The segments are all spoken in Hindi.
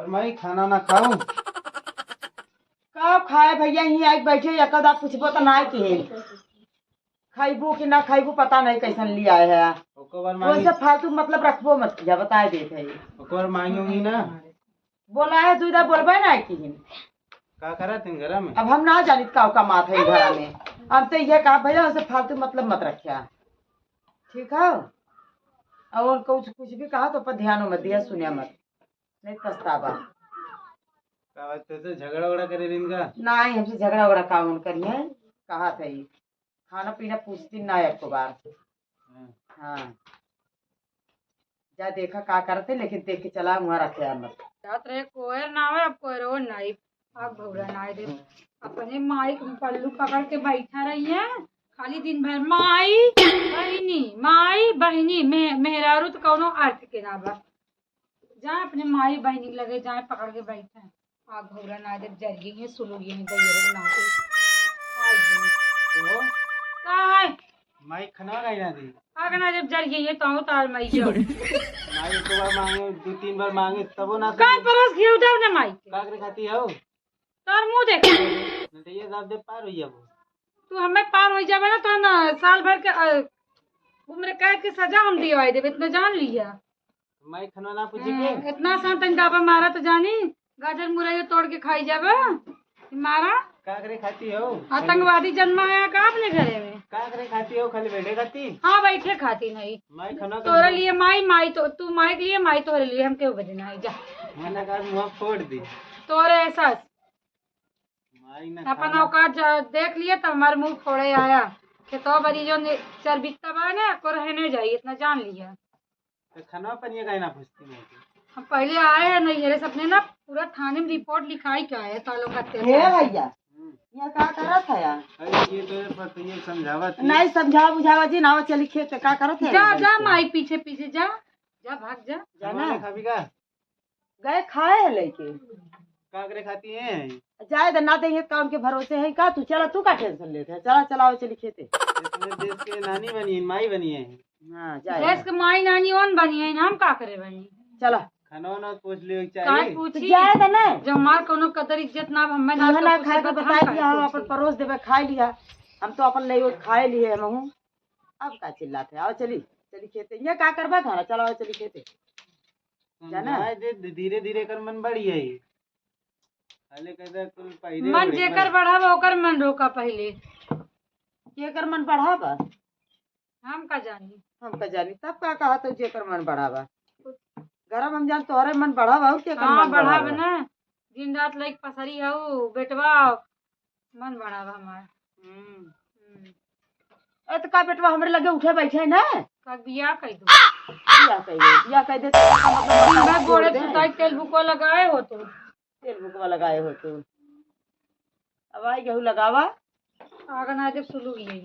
और मैं खाना ना खाऊं। कब खाए भैया, यहीं आई बैठे एकद आप पूछबो तो ना कि खाइबू कि ना खाइबू पता नहीं कैसन लिया है। ओकर बार मांगी, वैसे फालतू मतलब रखबो मत जा बताए देते है। ओकर बार मांगूंगी ना। बोला है तू इधर बोलबे ना कि का करत है घर में? अब हम ना जानित का कमात है घर में। अब तो ये कहा भैया वैसे फालतू मतलब मत रखिया, ठीक है। और कुछ भी कहा तो पर ध्यान मत दिया, सुनिया मत, नहीं पछतावा। का बात तो झगड़ा वगड़ा करे इनका? नहीं हमसे झगड़ा वगड़ा काम करिए, कहा था ये खाना पीना पूछती ना एक बार। हाँ जा देखा का करते, लेकिन देख के चला वहाँ रखे मत। जात रहे कोयर ना आवे, अब कोयर वो नहीं आग भौरा ना दे। अपने माई पल्लू पकड़ के बैठा रही है खाली दिन भर माई बहिनी मेहरारू तो कौनो अर्थ के ना बा। जाए अपने माई बहिनी लगे जाए पकड़ के बैठे आग भौरा ना दे। जरिए है सुलूगी है दैरो ना दे। तो का है माई खाना खाई ना दी। आग ना जब जरिए है तो तार मई जो माई एक बार मांगे, दो तीन बार मांगे तबो ना। कान परस घिउ दब ना माई के का करे खाती हो? तार मुंह देख नहीं तो ये दाब दे पार हो जाबो। तू हमें पार हो जावे ना तो ना साल भर के उम्र कैद के सजा हम दिवाई देवे। इतना जान लिया माई खाना ना पूछे के? इतना सान तन दाबा मारा तो जानी गाजर मुरैया तोड़ के खाई जावे मारा। का करे खाती हो? आतंकवादी जन्मा है का अपने घरे में? का करे खाती हो? खाली बैठे खाती? हाँ बैठे खाती नहीं। माई खाना तोरे लिए माई तो तू माई के लिए माई तोरे लिए हम क्यों बजना है जा खाना का मुंह फोड़ दी। तोरे एहसास माई ना अपन औकात देख लिए तो हमारे मुंह फोड़े आया कि तो बड़ी जो चरबित्ता बा ना को रहने जाइए इतना जान लिया। तो खाना पनिया का ना पूछती मैं। हम पहले आए हैं नहीं हेरे सपने ना पूरा थाने में रिपोर्ट लिखाई क्या है सालों का हे भैया यहाँ का करत है यार? अरे ये तो पता ये समझावत नहीं समझा बुझावा जी ना चली खेत का करत है। जा जा माई पीछे पीछे जा जा भाग जा जाना खाबी का गए खाए है लेके का करे खाती है? जाए ना देंगे काम के भरोसे है का तू चला, तू का टेंशन लेते है, चला चलाओ चली खेते। इसमें देश के नानी बनी है, माई बनी है। हाँ जाए देश के माई नानी ओन बनी है हम का करे बनी। चला खाना ना पूछ लियो काय चाहिए। पूछी जाए तो नहीं जब हमार कोनो कदर इज्जत ना हमें ना ना तो खाए के बताए दिया, हम अपन परोस देवे खाए लिया, हम तो अपन ले खाए लिए हम हूँ। अब का चिल्लाते आओ चली चली खेते, ये का करबा खाना चलाओ चली खेते। जाना धीरे धीरे कर मन बढ़ी है। पहले कहता कुल पहले मन जेकर बढ़ावा ओकर मन रोका पहले। ये कर मन बढ़ावा हम का जानी हम का जानी तब का कहा तो जे कर मन बढ़ावा गरम हम जान तोहरे मन बढ़ावा और के कर हाँ मन बढ़ावा बढ़ावा। ना दिन रात लाइक पसरी हूँ बेटवा मन बढ़ावा हमार। तो का बेटवा हमरे लगे उठे बैठे ना का बिया कह दो बिया कह दे तो मैं मतलब गोड़े सुताई तेल बुको लगाए हो तो तेल बुकवा लगाए हो तो अब आई गेहूँ लगावा आगे ना जब सुलू गई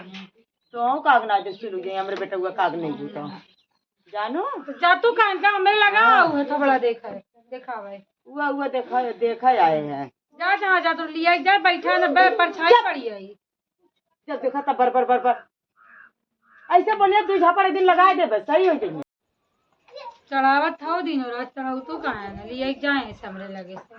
तो काग ना दे शुरू गए हमरे बेटा हुआ काग नहीं जी तो जानो तो जा तू कान का हमें लगा हुआ था बड़ा देखा है देखा भाई हुआ देखा आए हैं। जा जहाँ जा तो लिया जा बैठा ना परछाई पड़ी आई जब देखा तब बर ऐसे बोलिए दू झापड़ दिन लगाए दे बस सही हो जाएंगे। चढ़ावत था दिन और रात चढ़ाऊ तू कहाँ है ना लिया जाए समरे लगे से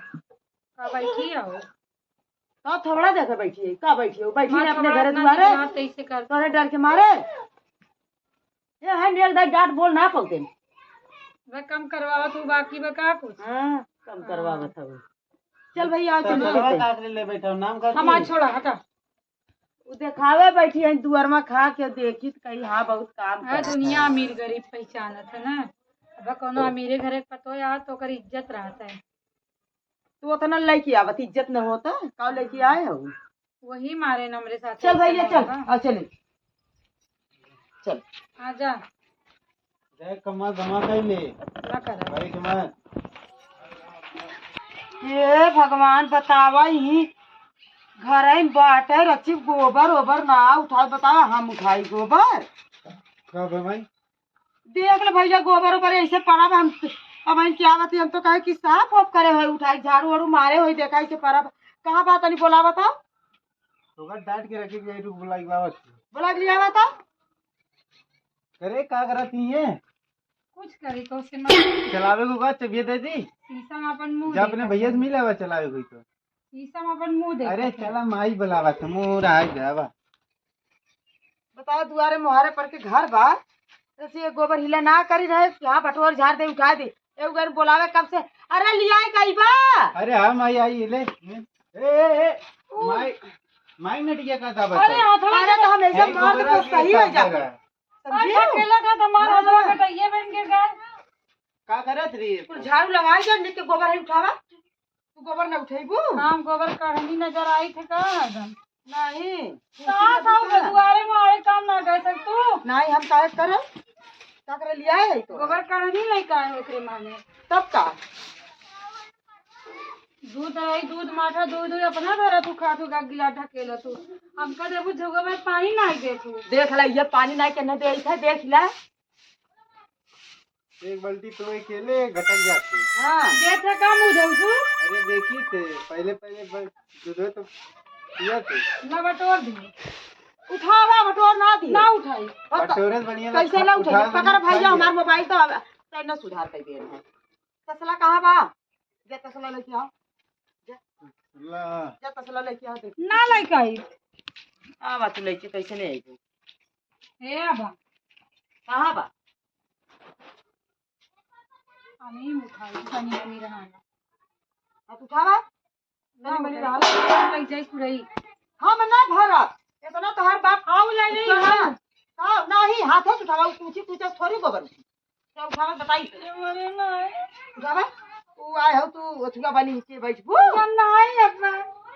का बैठी आओ तो थोड़ा देखा बैठिए का बैठिए बैठिए अपने घरे इतना तुम्हारे बात कैसे कर तोरे डर के मारे ये हैंडल दा डांट बोल ना पलते वह कम करवावा तू बाकी बका कुछ हां कम करवा बताओ। चल भैया आओ चल का करे ले बैठा नाम का हम आज छोड़ा हटा उ देखावे बैठी है दुआर में खा के देखी तो कही हाँ बहुत काम है करत दुनिया है। अमीर गरीब पहचानत है ना अब कोनो अमीरे घरे पतो यार तो कर इज्जत रहता है। तू उतना लड़की आवत इज्जत न होता का लड़की आए हो वही मारे न मेरे साथ चल भैया चल आ चल चल आजा जय कमा धमा कर ले ना कर भाई कमा। हे भगवान बतावा ही घर में बाटे रची गोबर ओबर ना उठाए बतावा हम उठाई गोबर का भाई देख ले भैया गोबर ओबर ऐसे पड़ा हम अब क्या बात हम तो कहे कि साफ ऑफ करे हो उठाई झाड़ू वाड़ू मारे हो देखा ऐसे पड़ा कहाँ बात नहीं बोला बताओ तो डांट के रखी गई बुलाई बावत बोला लिया बताओ करे का करती है कुछ करी तो उससे मत चलावे को का चबियत है जी शीशा में अपन मुंह जब अपने भैया से मिला हुआ चलावे हुई तो शीशा में अपन मुंह देख अरे चला माई बुलावा तो मुँह रहा जावा। बताओ दुआरे मुहारे पर के घर बा जैसे ये गोबर हिला ना करी रहे यहाँ बटोर झाड़ दे उठा दे एक बार बोलावे कब से अरे लिया कई बा अरे हाँ माई आई ले ए माई माई नटिया का था अरे बता हथवा अरे तो हमेशा मार तो सही हो जाता अरे समझे अकेला का हमारा हथवा कटाइए बन के गए का करत री कुल झाड़ू लगाई जो निक के गोबर है उठावा तू गोबर ना उठेबू हम गोबर कढ़नी नजर आई थे का एकदम नहीं कहाँ था वो दुआरे में आए काम ना कर सक तू नहीं हम काहे करे का करे लिया है तो गोबर कढ़नी नहीं का है ओकरे माने तब का दूध आई दूध माठा दूध अपना धरा तू खा तू का गिला ढकेला तू हमका देबू झोगा में पानी नहीं दे तू देख ला ये पानी नहीं के न दे था देख ला एक बाल्टी तो अकेले घटक जाते। हां देख का मुंह देऊ तू अरे देखी थे पहले पहले दूध तो पिया थे ना बटोर दी उठावा बटोर ना दी ना उठाई बटोरत बढ़िया कैसे ना उठे पकड़ भैया हमार मोबाइल तो तै ना सुधार कर दे है तसला कहां बा जे तसला लेके आओ ला जे तसला लेके आओ देख ना लाइक आई आ बात लेके कैसे नहीं आई तू हे बा कहां बा हमें उठाई पानी नहीं रहना अब उठावा ना नहीं बनी उठाई। रहा लग जाई कुड़ई हम ना भरत इतना तो हर बाप आओ ले ले हां नहीं हाथ से उठावा पूछी पूछे थोड़ी गोबर तो उठावा बताई अरे नहीं उठावा तू आए हो तू ओथुआ बनी के बैठबू नहीं अपना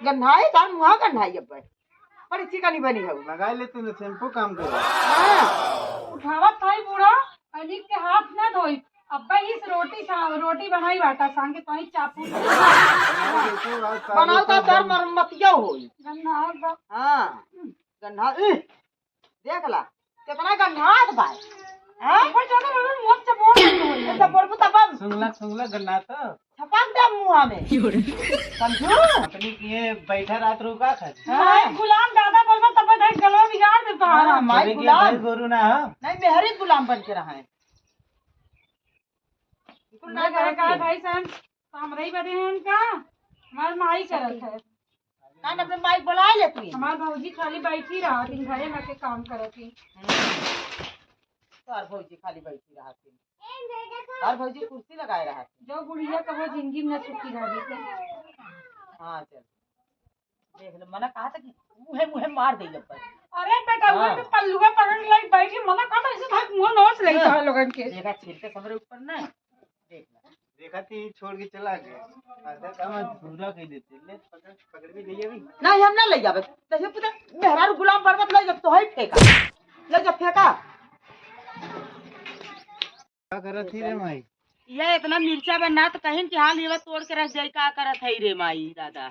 गन्हाई तार मुहा गन्हाई अब बड़ी चिकनी बनी हो लगा ले तू शैम्पू काम करो हां उठावा थाई बूढ़ा अनिक के हाथ ना धोई अब्बा इस रोटी बनाई बाटा सांगे तो ही चापू बनाओ तो तार मरम्मतिया होई गन्ना बा हां गन्हा देख ला कितना गन्हात बा हां पर ज्यादा लगन मुंह चपोड़ नहीं ऐसा बोलबू तब सुंगला गन्ना तो छपक दे मुहा में समझो अपनी ये बैठा रात रुका खा हां गुलाम दादा बोलबा तब तक गलो बिगाड़ दे पहाड़ा हां माई गुलाम गोरू ना हो नहीं मेहरी गुलाम बन के रहा है बिल्कुल ना ना करे का करे भाई सन काम रही बदे हैं इनका हमार माई करत है ना अपने माई बुला ले तू हमार भौजी खाली बैठी रहा दिन घरे में के काम करत थी तार भौजी खाली बैठी रहा थी तार भौजी कुर्सी लगाए रहा थी जो बुढ़िया कबो जिंदगी में सुखी रही थी हां चल देख ले मना कहा था कि मुहे मुहे मार दे अब अरे बेटा वो तो पल्लुआ पकड़ लाई बैठी मना कहा था ऐसे भाग मुंह नोच ले था लोगन के देखा छिलके समरे ऊपर ना देख ले देखा थी छोड़ के चला गया आधा काम अधूरा कह देते ले पकड़ भी गई अभी नहीं हम ना ले जाबे तसे पुते मेहरारू गुलाम बरबत ले जब तो है फेंका ले जब फेंका क्या करत थी रे माई ये इतना मिर्चा बना तो कहीं कि हाल ये तोड़ के रख जाई का करत है रे माई दादा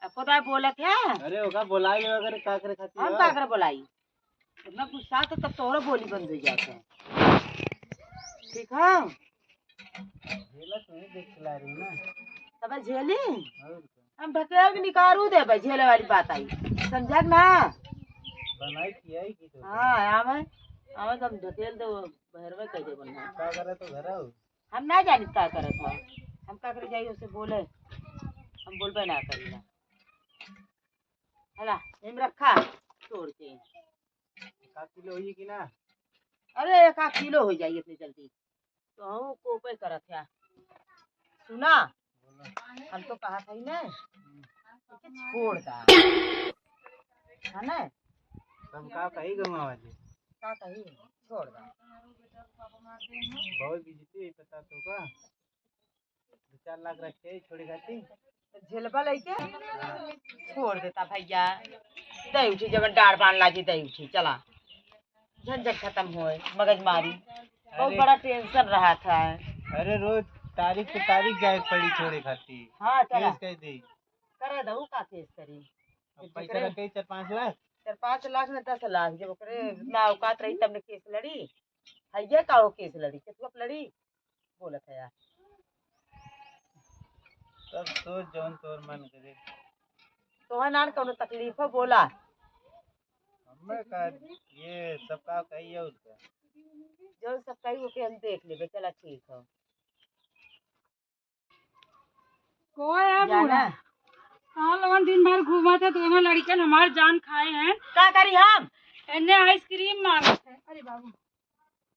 अब खुदा बोलत है अरे होगा बोला ले अगर का करे खाती हम का कर बोलाई इतना गुस्सा तो तब तोरो बोली बंद हो जाता है ठीक है झेला तो नहीं देख चला रही ना तब झेली और क्या? हम ढकेल के निकारू दे भाई झेले वाली बात आई समझक ना बनाई किया ही की तो हाँ आवे आवे तुम ढकेल दो बहरवे कह दे बना का करे तो घर आओ हम ना जानी का करत हो हम का करे जाई उसे बोले हम बोलबे ना करी ना हला हिम रखा तोड़ के 7 किलो होई कि ना अरे 1 किलो हो जाई इतनी जल्दी तो हम को पे करत है सुना हम तो कहा था ही ना कि छोड़ दा है ना हम का कही गवा वाले का कही छोड़ दा बहुत बिजती पता तो का 2-4 लाख रखे छोड़ी खाती झेलबा लेके छोड़ देता भैया दही उठी जब डार बांध लागी दही उठी चला झंझट खत्म होए मगजमारी बहुत अरे- बड़ा टेंशन रहा था अरे रोज तारीख पे तारीख जाए पड़ी छोड़े खाती हाँ चला केस कह दी करे दऊ का केस करी अब पैसा रखे 4-5 लाख 4-5 लाख में 10 लाख जब ओकरे इतना औकात रही तब ने केस लड़ी है का वो केस लड़ी केस लड़ी बोलत है यार सब सोच जौन तोर मन करे तोहर नान कौनो तकलीफ हो बोला हमें का ये सबका कही है उसका जो सब कही ओके हम देख लेबे चला ठीक है को है जाना बूढ़ा कहाँ लोगन दिन भर घूमा थे दोनों लड़कियां हमार जान खाए हैं। का करी हम इन्हें आइसक्रीम मांगे थे। अरे बाबू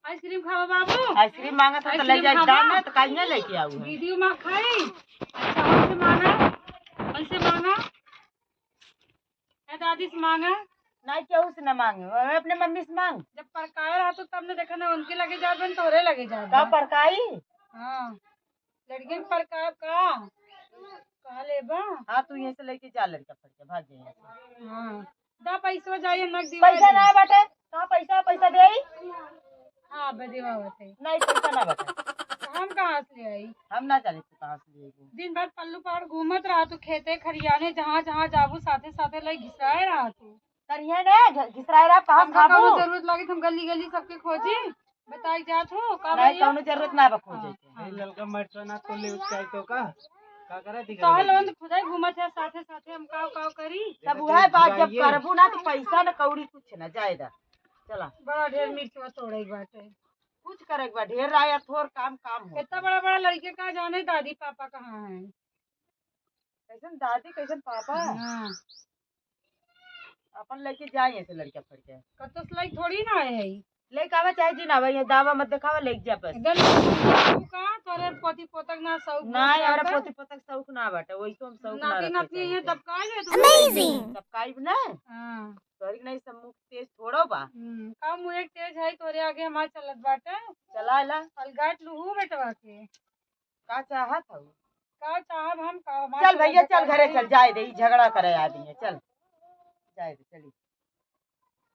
आइसक्रीम खाओ बाबू। आइसक्रीम मांगा था तो ले जाए दाना तो कहीं नहीं लेके आऊ है। दीदी माँ खाई। अच्छा उनसे मांगा या दादी से मांगा। नहीं केहू से न मांगे मैं अपने मम्मी से मांग। जब परकाया रहा तो तब ने देखा ना उनके लगे जा बन तोरे लगे जा। का परकाई हाँ लड़के परकाया कहा ले बा। हाँ तू यहीं से लेके जा लड़का फट के भाग जाए। हाँ दा पैसा जाइए नक पैसा ना बाटे कहाँ पैसा दे हाँ बदेवा होते नहीं पैसा ना बाटे हम कहाँ से ले आई। हम ना जाने तू कहाँ से लेगी। दिन भर पल्लू पहाड़ घूमत रहा तू खेते खरियाने जहाँ जहाँ जाबू साथे साथे लग घिसाए रहा तू। करिए ने घिसराए रहा कहाँ हमका खाबू। कौनो जरूरत लगी तुम गली गली सबके खोजी बताई जात हो का नहीं कौनो जरूरत ना बा खोजे के। ए ललका मरचा ना तो ले उसका तो का करे दिख साल लोन खुदाई घूमत है साथे साथे हम काव करी। तब वह बात जब करबू ना तो पैसा न कौड़ी कुछ न जायदा चला। बड़ा ढेर मिर्चवा तोड़े बाटे कुछ करे बा ढेर आया थोर काम हो। इतना बड़ा बड़ा लड़के का जाने दादी पापा कहाँ है। कैसन दादी कैसन पापा हाँ अपन लेके जाए ऐसे लड़का फट के कतो सलाई थोड़ी ना है लेके आवा चाहे जी ना भाई दावा मत दिखावा लेके जा बस। का तोरे पोती पोतक ना शौक ना यार पोती पोतक शौक ना बाटे वैसो हम शौक ना नाती नाती रखे है तब का ले तू। अमेजिंग तब काई ना हां तोरी नहीं सम्मुख तेज थोड़ो बा। का मुंह एक तेज है तोरे आगे हमार चलत बाटे चला ला अलगाट लूहू बेटवा के का चाहत हऊ का चाहब हम का चल भैया चल घरे चल जाए दे झगड़ा करे आदमी चल जाए दे चली।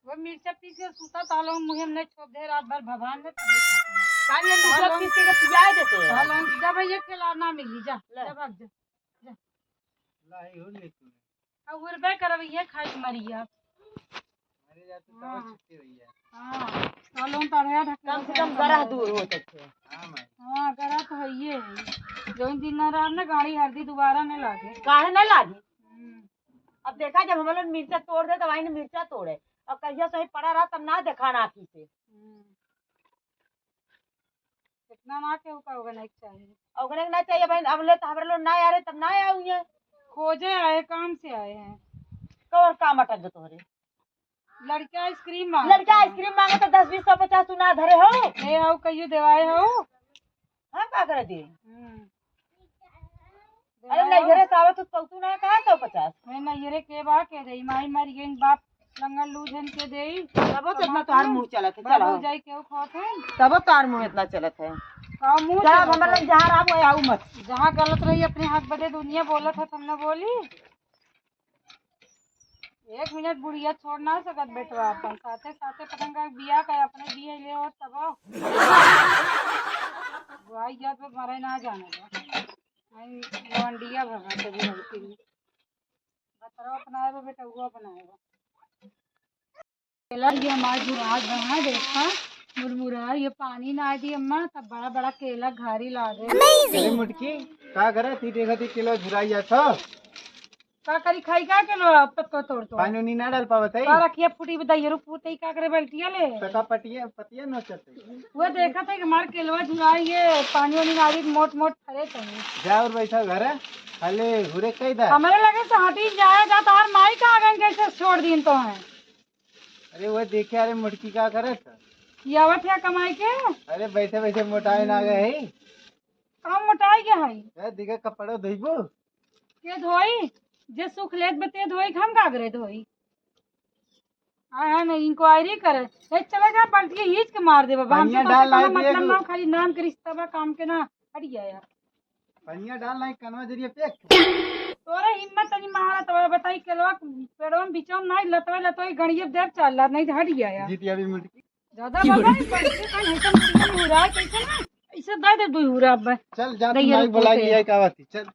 वो मिर्चा पीस के सूता तालो मुंह में छोप दे रात भर भगवान ने तबे कानी हम सब किसी के पिया देते हैं। हां जब भैया खिला ना मिली जा जा भाग जा लाई हो ले तू अब उरबे करब ये खाई मरिया अरे जा तू तब छुट्टी भैया। हां तालो ताड़िया ढक्कन कम से कम गरह दूर होते थे। हां माई हां करा तो है ये जो दिन ना रात ना गाड़ी हरदी दोबारा नहीं लागे। काहे नहीं लागी अब देखा जब हम लोग मिर्चा तोड़ दे तो वही ने मिर्चा तोड़े और कहिया सही पड़ा रहा तब ना देखा ना आखी से। कितना ना के होगा नहीं चाहिए और कहने ना चाहिए भाई अब ले तो हमारे लोग ना आ रहे तब ना आऊ ये खोजे आए काम से आए हैं। कवर काम अटक गए तोहरे लड़का आइसक्रीम मांग लड़का आइसक्रीम मांगे तो 10 20 100 50 तू ना धरे हो। ले आओ कहियो देवाए हो। हम का करे दे अरे देवाए नहीं हो। घरे सावत तू ना कहा 150 मैं नैयरे के बा के दई माई मर गई बाप लंगल लूझन के देई तब तो इतना तार मुंह चलत है चलो जाई के खाते तब तार मुंह इतना चलत है। का मुंह जब हमारे लोग जहाँ राम हो आऊ मत जहाँ गलत रही अपने हाथ बदे दुनिया बोलत है तुमने बोली 1 मिनट बुढ़िया छोड़ ना सकत बेटवा अपन साथे साथे पतंग का बिया कर अपने बिया ले और तब बुआई जात पे मरे ना जाने आई लवंडिया भगा के भी होती बतरा अपनाए बेटा वो बनाएगा केला ये हमारा जुराज बना देखा मुरमुरा ये पानी ना दी अम्मा तब बड़ा बड़ा केला घारी ला दे। अरे मुटकी का करे ती देखती किलो झुराइया छ का करी खाई का केलो पत्तो तोड़ तो पानी उनी ना डाल पावत है का रखिए फुटी बताइए रो फुटे का करे बल्टिया ले तका पतिया नोचते वो देखा था कि हमार केलवा झुराई ये पानी वानी नारी मोट मोट खरे चाहिए जा और बैठा घर खाले घुरे कई दा। हमारे लगे साटी जाया जा तार माई का आगन कैसे छोड़ दीन तो है अरे वो देखे अरे मुटकी का करे यावत है कमाई के अरे बैठे बैठे मोटाए ना गए है काम मोटाई के है दिखे कपड़ो धोइबो के धोई जे सुख लेत बते धोई हम कागरे धोई हाँ नहीं इंक्वायरी करे चला जा पलटिए हीच के मार दे बाबा हमसे पनिया डाल तो लाई मतलब दिए ना खाली नाम के रिश्ता बा काम के ना हट गया यार पनिया डाल लाई कनवा जरिए पेक तोरे हिम्मत नहीं मारा तो बताई केलवा पेड़ों बिचों नहीं लतवे लतोई गणिये देव चल नहीं तो हट गया यार जीती अभी मुटकी ज्यादा बाबा नहीं पड़ते कान ऐसा मुश्किल हो रहा है कैसे ना ऐसे दे दे दू हुरा अब चल जा दैया माइक बुला रुको लिया का बात चल